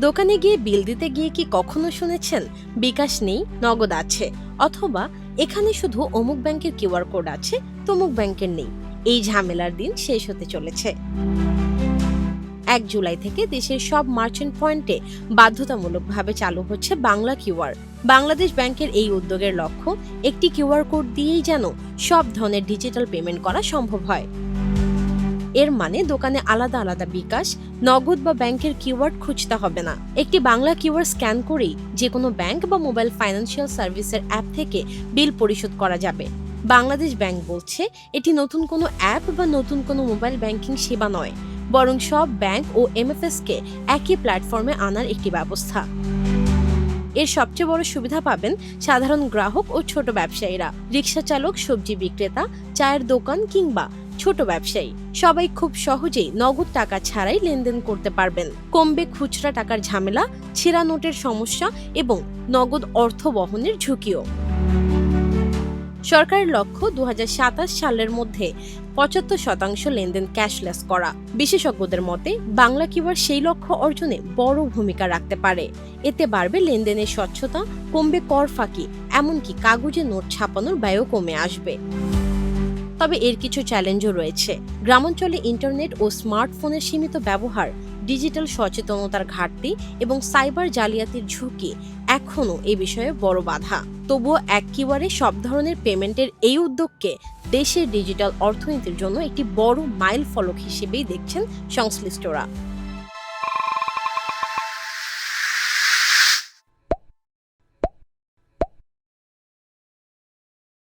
দোকানে গিয়ে বিল দিতে গিয়ে কি কখনো শুনেছেন বিকাশ নেই, নগদ আছে, অথবা এখানে শুধু অমুক ব্যাংকের কিউআর কোড আছে, তমুক ব্যাংকের নেই? এই ঝামেলার দিন শেষ হতে চলেছে। 1 জুলাই থেকে দেশের সব মার্চেন্ট পয়েন্টে বাধ্যতামূলকভাবে চালু হচ্ছে বাংলা কিউআর। বাংলাদেশ ব্যাংকের এই উদ্যোগের লক্ষ্য একটি কিউআর কোড দিয়েই যেন সব ধরনের ডিজিটাল পেমেন্ট করা সম্ভব হয়। এর মানে দোকানে আলাদা আলাদা বিকাশ, নগদ বা ব্যাংকের কিউআর খুঁজতে হবে না। একটি বাংলা কিউআর স্ক্যান করেই যে কোনো ব্যাংক বা মোবাইল ফাইন্যান্সিয়াল সার্ভিসের অ্যাপ থেকে বিল পরিশোধ করা যাবে। বাংলাদেশ ব্যাংক বলছে, এটি নতুন কোনো অ্যাপ বা নতুন কোনো মোবাইল ব্যাংকিং সেবা নয়, বরং সব ব্যাংক ও এমএফএস-কে একই প্ল্যাটফর্মে আনার একটি ব্যবস্থা। এর সবচেয়ে বড় সুবিধা পাবেন সাধারণ গ্রাহক ও ছোট ব্যবসায়ীরা। রিকশা চালক, সবজি বিক্রেতা, চায়ের দোকান কিংবা ছোট ব্যবসায়ী সবাই খুব সহজেই নগদ টাকা ছাড়াই লেনদেন করতে পারবেন। কমবে খুচরা টাকার ঝামেলা, ছেঁড়া নোটের সমস্যা এবং নগদ অর্থ বহনের ঝুঁকিও। সরকারের লক্ষ্য 2027 সালের মধ্যে 75% লেনদেন ক্যাশলেস করা। বিশেষজ্ঞদের মতে বাংলা কিউআর সেই লক্ষ্য অর্জনে বড় ভূমিকা রাখতে পারে। এতে বাড়বে লেনদেনের স্বচ্ছতা, কমবে কর ফাঁকি, এমনকি কাগজে নোট ছাপানোর ব্যয়ও কমে আসবে। তবে এর কিছু চ্যালেঞ্জও রয়েছে। গ্রামাঞ্চলে ইন্টারনেট ও স্মার্টফোনের সীমিত ব্যবহার, ডিজিটাল সচেতনতার ঘাটতি এবং সাইবার জালিয়াতির ঝুঁকি এখনও এ বিষয়ে বড় বাধা। তবুও এক কিউআরে সব ধরনের পেমেন্টের এই উদ্যোগকে দেশের ডিজিটাল অর্থনীতির জন্য একটি বড় মাইল ফলক হিসেবেই দেখছেন সংশ্লিষ্টরা।